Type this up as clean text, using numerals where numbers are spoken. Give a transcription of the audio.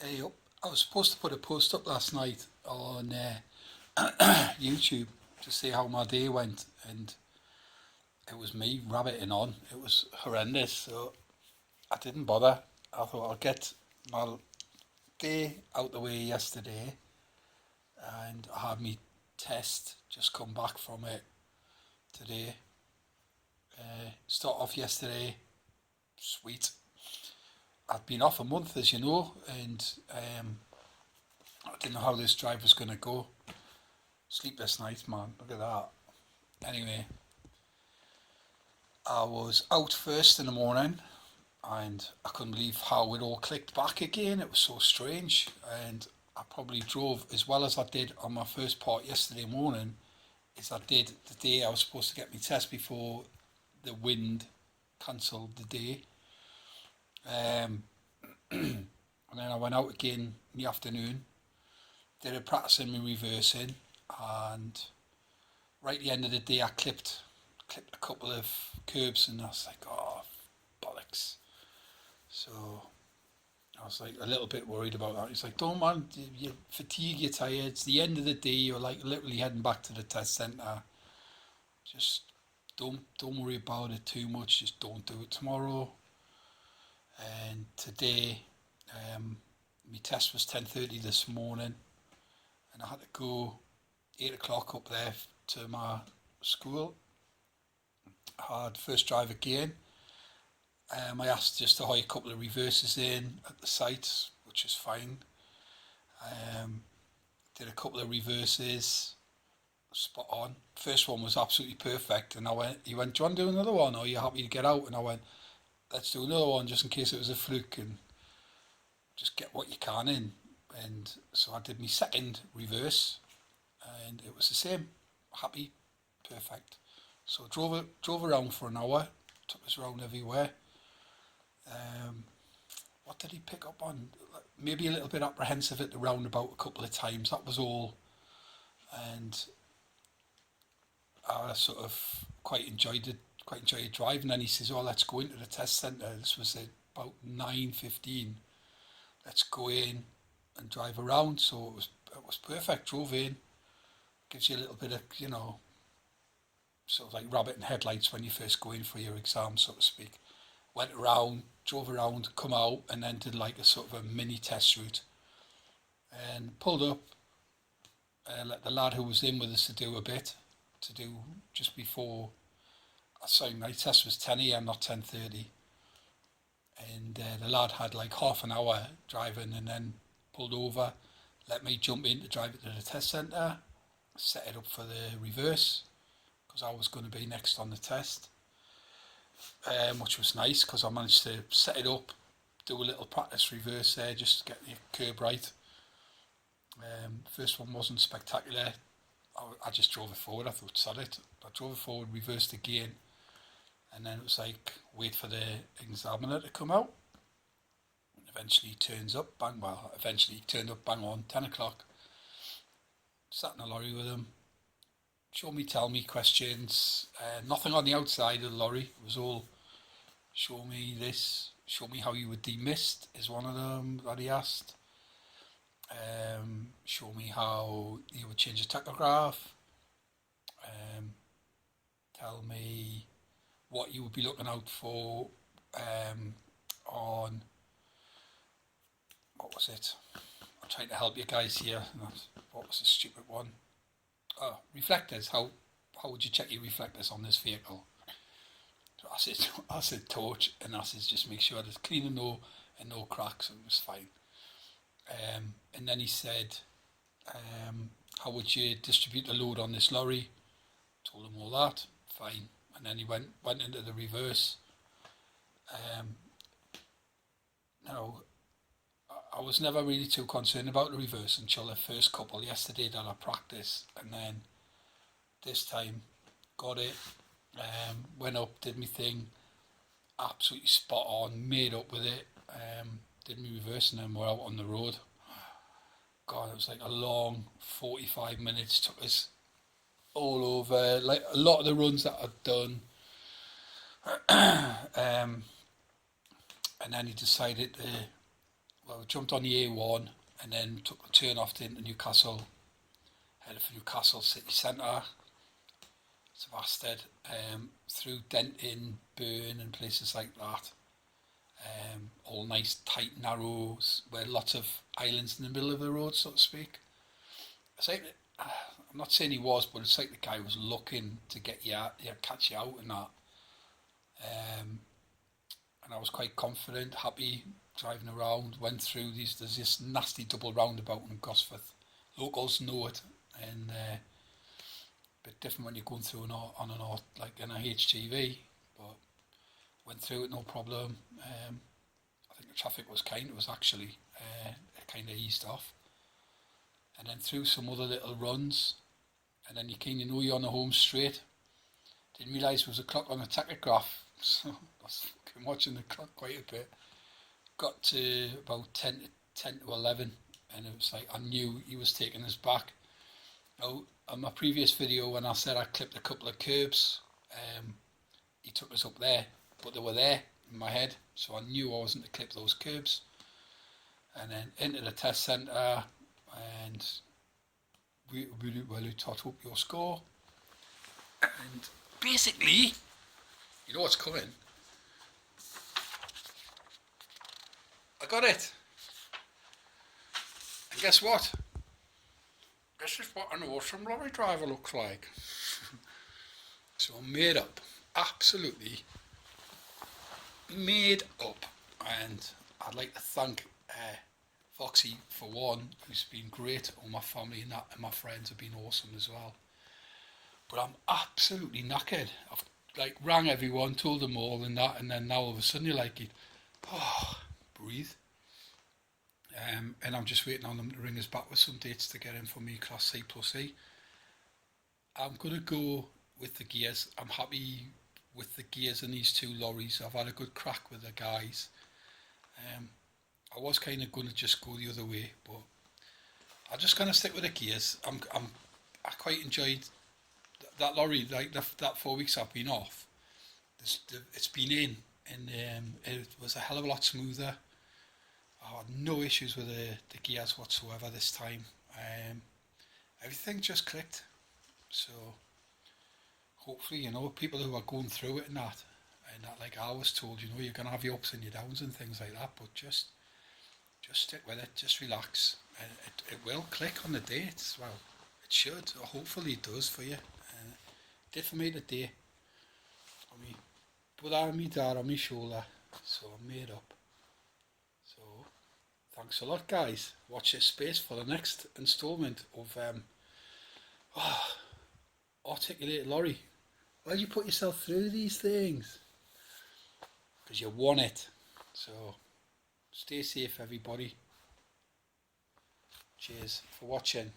Hey, I was supposed to put a post up last night on YouTube to see how my day went, and it was me rabbiting on. It was horrendous, so I didn't bother. I thought I'll get my day out the way yesterday, and I had me test just come back from it today. Start off yesterday, sweet. I'd been off a month, as you know, and I didn't know how this drive was going to go. Sleepless night, man. Look at that. Anyway, I was out first in the morning and I couldn't believe how it all clicked back again. It was so strange. And I probably drove as well as I did on my first part yesterday morning as I did the day I was supposed to get my test before the wind cancelled the day. And then I went out again in the afternoon, did a practice in my reversing, and right at the end of the day I clipped a couple of curbs, and I was like, oh, bollocks. So I was like a little bit worried about that. He's like, don't man, you're fatigued, you're tired, it's the end of the day, you're like literally heading back to the test centre. Just don't worry about it too much, just don't do it tomorrow. And today, my test was 10:30 this morning, and I had to go 8 o'clock up there to my school. I had first drive again. I asked just to hire a couple of reverses in at the site, which is fine. Did a couple of reverses, spot on. First one was absolutely perfect, and he went, do you want to do another one, or are you happy to get out? And I went, let's do another one just in case it was a fluke and just get what you can in. And so I did my second reverse, and it was the same. Happy, perfect. So drove around for an hour, took us around everywhere. What did he pick up on? Maybe a little bit apprehensive at the roundabout a couple of times, that was all. And I sort of quite enjoyed driving. And then he says, oh, let's go into the test centre. This was at about 9:15. Let's go in and drive around. So it was perfect. Drove in, gives you a little bit of, sort of like rabbit in headlights when you first go in for your exam, so to speak. Went around, drove around, come out, and then did like a sort of a mini test route. And pulled up, let the lad who was in with us to do just before. Sorry, my test was 10 a.m, not 10:30. And the lad had like half an hour driving, and then pulled over, let me jump in to drive it to the test centre, set it up for the reverse, because I was going to be next on the test, which was nice because I managed to set it up, do a little practice reverse there, just to get the curb right. First one wasn't spectacular. I just drove it forward. I thought, sod it. I drove it forward, reversed again, and then it was like, wait for the examiner to come out. And eventually he turned up, bang on, 10 o'clock. Sat in a lorry with him, show me, tell me questions. Nothing on the outside of the lorry. It was all, show me this, show me how you would demist, is one of them that he asked. Show me how you would change a tachograph. Tell me what you would be looking out for on, what was it? I'm trying to help you guys here. What was the stupid one? Oh, reflectors. How would you check your reflectors on this vehicle? So I said torch, and I said just make sure there's clean and no cracks, and it was fine. And then he said, how would you distribute the load on this lorry? Told him all that, fine. And then he went into the reverse. Now, I was never really too concerned about the reverse until the first couple yesterday that I practiced, and then this time got it, went up, did my thing, absolutely spot on, made up with it, did my reverse, and then we're out on the road. God, it was like a long 45 minutes, took us all over, like a lot of the runs that I'd done. And then he decided to, well, we jumped on the A1 and then took the turn off into Newcastle, headed for Newcastle city centre, Sevastopol, through Denton, Burn and places like that. All nice, tight, narrows, where lots of islands in the middle of the road, so to speak. It's like, I'm not saying he was, but it's like the guy was looking to get you out, catch you out and that. And I was quite confident, happy, driving around, went through there's this nasty double roundabout in Gosforth. Locals know it, and a bit different when you're going through on an like in a HGV, but went through it no problem. I think the traffic was kind, it was actually it kind of eased off. And then through some other little runs, and then you kind of know you're on the home straight. Didn't realise there was a clock on the tachograph, so I was watching the clock quite a bit. Got to about 10 to 11, and it was like I knew he was taking us back. Now, on my previous video when I said I clipped a couple of curbs, he took us up there, but they were there in my head, so I knew I wasn't to clip those curbs. And then into the test centre, and we tot up your score. And basically, you know what's coming? I got it. And guess what? This is what an awesome lorry driver looks like. So I'm made up. Absolutely made up. And I'd like to thank Foxy for one, who's been great. All my family and that, and my friends have been awesome as well. But I'm absolutely knackered. I've like rang everyone, told them all and that, and then now all of a sudden you're like, breathe. And I'm just waiting on them to ring us back with some dates to get in for me Class C plus E. I'm going to go with the gears. I'm happy with the gears in these two lorries. I've had a good crack with the guys. I was kind of going to just go the other way, but I'm just going to stick with the gears. I quite enjoyed that lorry, like that 4 weeks I've been off. It's been in, and it was a hell of a lot smoother. I had no issues with the gears whatsoever this time. Everything just clicked. So hopefully, people who are going through it and that like I was told, you're going to have your ups and your downs and things like that, but just stick with it, just relax. It will click on the day. Well, it should, or hopefully it does for you. It did for me today. Put that on me dad on my shoulder, so I'm made up. So thanks a lot, guys. Watch this space for the next instalment of Articulated Lorry. Why do you put yourself through these things? Because you want it. So stay safe, everybody. Cheers for watching.